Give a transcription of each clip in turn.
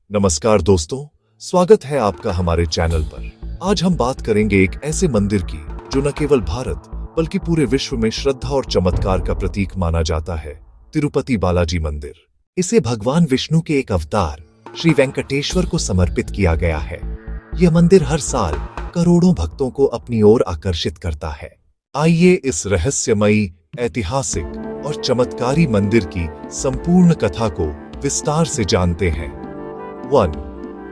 नमस्कार दोस्तों, स्वागत है आपका हमारे चैनल पर। आज हम बात करेंगे एक ऐसे मंदिर की जो न केवल भारत बल्कि पूरे विश्व में श्रद्धा और चमत्कार का प्रतीक माना जाता है, तिरुपति बालाजी मंदिर। इसे भगवान विष्णु के एक अवतार श्री वेंकटेश्वर को समर्पित किया गया है। यह मंदिर हर साल करोड़ों भक्तों को अपनी ओर आकर्षित करता है। आइए इस रहस्यमयी, ऐतिहासिक और चमत्कारी मंदिर की संपूर्ण कथा को विस्तार से जानते हैं। 1.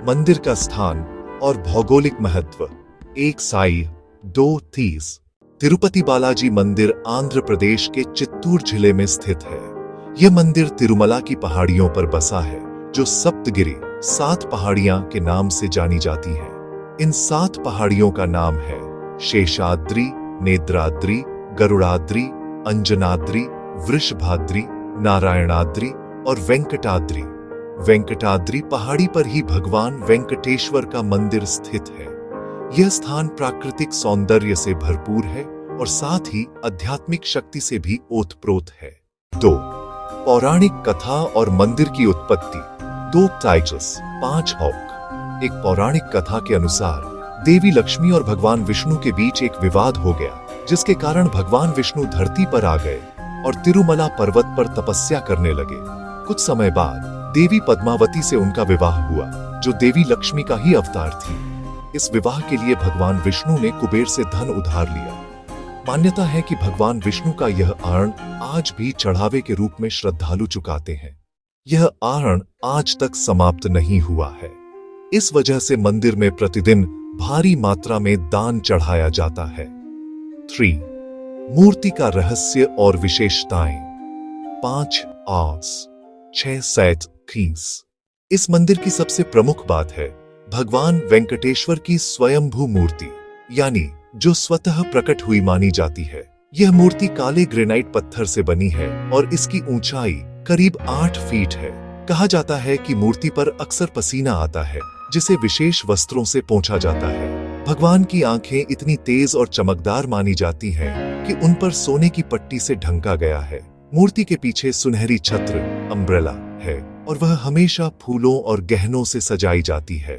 मंदिर का स्थान और भौगोलिक महत्व। 1 साई 2 थीस। तिरुपति बालाजी मंदिर आंध्र प्रदेश के चित्तूर जिले में स्थित है। यह मंदिर तिरुमला की पहाड़ियों पर बसा है, जो सप्तगिरी 7 पहाड़ियां के नाम से जानी जाती हैं। इन 7 पहाड़ियों का नाम है शेषाद्रि, नेत्राद्रि, गरुड़ाद्रि, अंजनाद्रि, वृषभाद्रि, नारायणाद्रि और वेंकटाद्रि। वेंकटाद्रि पहाड़ी पर ही भगवान वेंकटेश्वर का मंदिर स्थित है। यह स्थान प्राकृतिक सौंदर्य से भरपूर है और साथ ही आध्यात्मिक शक्ति से भी ओतप्रोत है। 2. पौराणिक कथा और मंदिर की उत्पत्ति। 2 टाइटल्स 5 हॉक। एक पौराणिक कथा के अनुसार देवी लक्ष्मी और भगवान विष्णु के बीच एक विवाद हो गया, जिसके कारण भगवान विष्णु धरती पर आ गए और तिरुमला पर्वत पर तपस्या करने लगे। कुछ समय बाद देवी पद्मावती से उनका विवाह हुआ, जो देवी लक्ष्मी का ही अवतार थी। इस विवाह के लिए भगवान विष्णु ने कुबेर से धन उधार लिया। मान्यता है कि भगवान विष्णु का यह आहरण आज भी चढ़ावे के रूप में श्रद्धालु चुकाते हैं। यह आहरण आज तक समाप्त नहीं हुआ है। इस वजह से मंदिर में प्रतिदिन भारी मात्रा में दान चढ़ाया जाता है। 3. मूर्ति का रहस्य और विशेषताएं। 5 आस 6 सैत खीस। इस मंदिर की सबसे प्रमुख बात है भगवान वेंकटेश्वर की स्वयंभू मूर्ति, यानी जो स्वतः प्रकट हुई मानी जाती है। यह मूर्ति काले ग्रेनाइट पत्थर से बनी है और इसकी ऊंचाई करीब 8 फीट है। कहा जाता है कि मूर्ति पर अक्सर पसीना आता है, जिसे विशेष वस्त्रों से पोंछा जाता है। भगवान की आंखें इतनी तेज और चमकदार मानी जाती हैं कि उन पर सोने की पट्टी से ढंका गया है। मूर्ति के पीछे सुनहरी छत्र अम्ब्रेला है और वह हमेशा फूलों और गहनों से सजाई जाती है।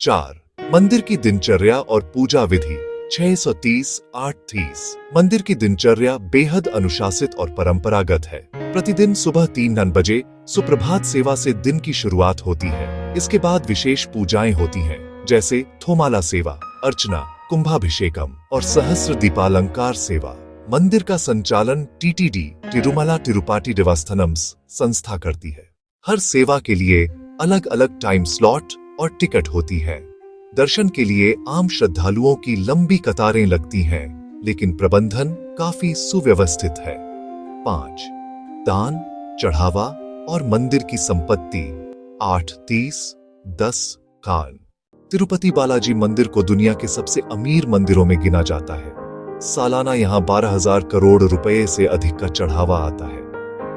4. मंदिर की दिनचर्या और पूजा विधि। 630 8 थीस। मंदिर की दिनचर्या बेहद अनुशासित और परंपरागत है। प्रतिदिन सुबह 3 बजे सुप्रभात सेवा से दिन की शुरुआत होती है। इसके बाद विशेष पूजाएं होती हैं, जैसे थोमाला सेवा, अर्चना, कुंभाभिषेकम और सहस्र दीपालंकार सेवा। मंदिर का संचालन टीटीडी तिरुमला तिरुपति देवस्थानम्स संस्था करती है। हर सेवा के लिए अलग अलग टाइम स्लॉट और टिकट होती है। दर्शन के लिए आम श्रद्धालुओं की लंबी कतारें लगती हैं, लेकिन प्रबंधन काफी सुव्यवस्थित है। 5. दान, चढ़ावा और मंदिर की संपत्ति। 8 30 10 खान। तिरुपति बालाजी मंदिर को दुनिया के सबसे अमीर मंदिरों में गिना जाता है। सालाना यहाँ 12,000 करोड़ रुपए से अधिक का चढ़ावा आता है।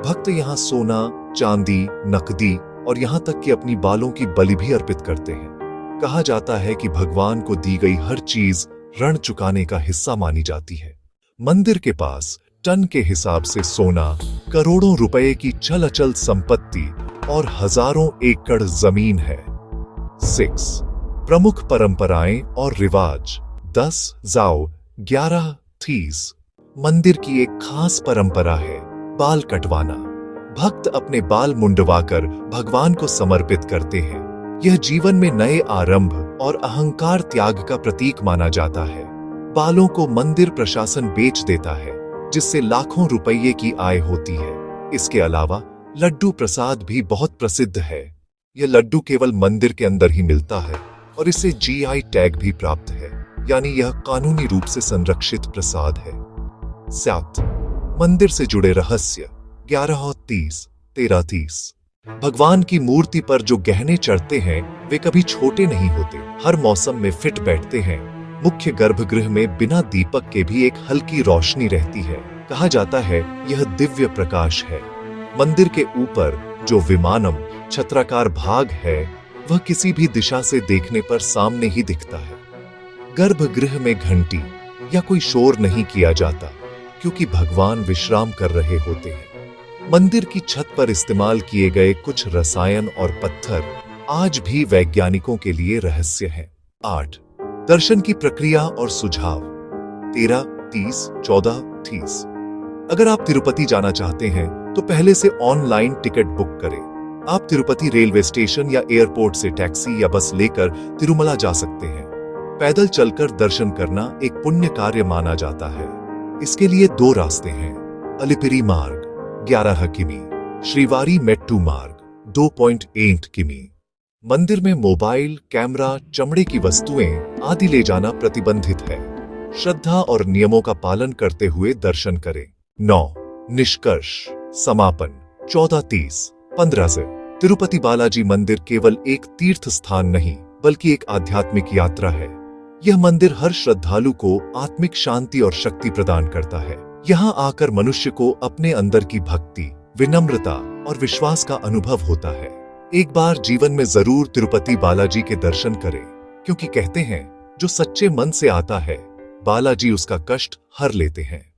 भक्त यहाँ सोना, चांदी, नकदी और यहाँ तक कि अपनी बालों की बलि भी अर्पित करते हैं। कहा जाता है कि भगवान को दी गई हर चीज ऋण चुकाने का हिस्सा मानी जाती है। मंदिर के पास टन के हिसाब से सोना, करोड़ों रुपए की चल अचल संपत्ति और हजारों एकड़ जमीन है। 6. प्रमुख परंपराएं और रिवाज। 10 जाओ 11 थीस। मंदिर की एक खास परंपरा है बाल कटवाना। भक्त अपने बाल मुंडवाकर भगवान को समर्पित करते हैं। यह जीवन में नए आरंभ और अहंकार त्याग का प्रतीक माना जाता है। बालों को मंदिर प्रशासन बेच देता है, जिससे लाखों रुपये की आय होती है। इसके अलावा लड्डू प्रसाद भी बहुत प्रसिद्ध है। यह लड्डू केवल मंदिर के अंदर ही मिलता है और इसे जीआई टैग भी प्राप्त है, यानी यह कानूनी रूप से संरक्षित प्रसाद है। 7. मंदिर से जुड़े रहस्य। 11 30 13 30। भगवान की मूर्ति पर जो गहने चढ़ते हैं वे कभी छोटे नहीं होते, हर मौसम में फिट बैठते हैं। मुख्य गर्भगृह में बिना दीपक के भी एक हल्की रोशनी रहती है। कहा जाता है यह दिव्य प्रकाश है। मंदिर के ऊपर जो विमानम छत्राकार भाग है, वह किसी भी दिशा से देखने पर सामने ही दिखता है। गर्भगृह में घंटी या कोई शोर नहीं किया जाता, क्योंकि भगवान विश्राम कर रहे होते हैं। मंदिर की छत पर इस्तेमाल किए गए कुछ रसायन और पत्थर आज भी वैज्ञानिकों के लिए रहस्य है। 8. दर्शन की प्रक्रिया और सुझाव। 13, 30, 14, 30। अगर आप तिरुपति जाना चाहते हैं तो पहले से ऑनलाइन टिकट बुक करें। आप तिरुपति रेलवे स्टेशन या एयरपोर्ट से टैक्सी या बस लेकर तिरुमला जा सकते हैं। पैदल चलकर दर्शन करना एक पुण्य कार्य माना जाता है। इसके लिए 2 रास्ते हैं। अलिपिरी मार्ग 11 किमी, श्रीवारी मेट्टू मार्ग 2.8 किमी। मंदिर में मोबाइल, कैमरा, चमड़े की वस्तुएं आदि ले जाना प्रतिबंधित है। श्रद्धा और नियमों का पालन करते हुए दर्शन करें। 9. निष्कर्ष समापन 14:30 15 से। तिरुपति बालाजी मंदिर केवल एक तीर्थ स्थान नहीं बल्कि एक आध्यात्मिक यात्रा है। यह मंदिर हर श्रद्धालु को आत्मिक शांति और शक्ति प्रदान करता है। यहाँ आकर मनुष्य को अपने अंदर की भक्ति, विनम्रता और विश्वास का अनुभव होता है। एक बार जीवन में जरूर तिरुपति बालाजी के दर्शन करें, क्योंकि कहते हैं जो सच्चे मन से आता है बालाजी उसका कष्ट हर लेते हैं।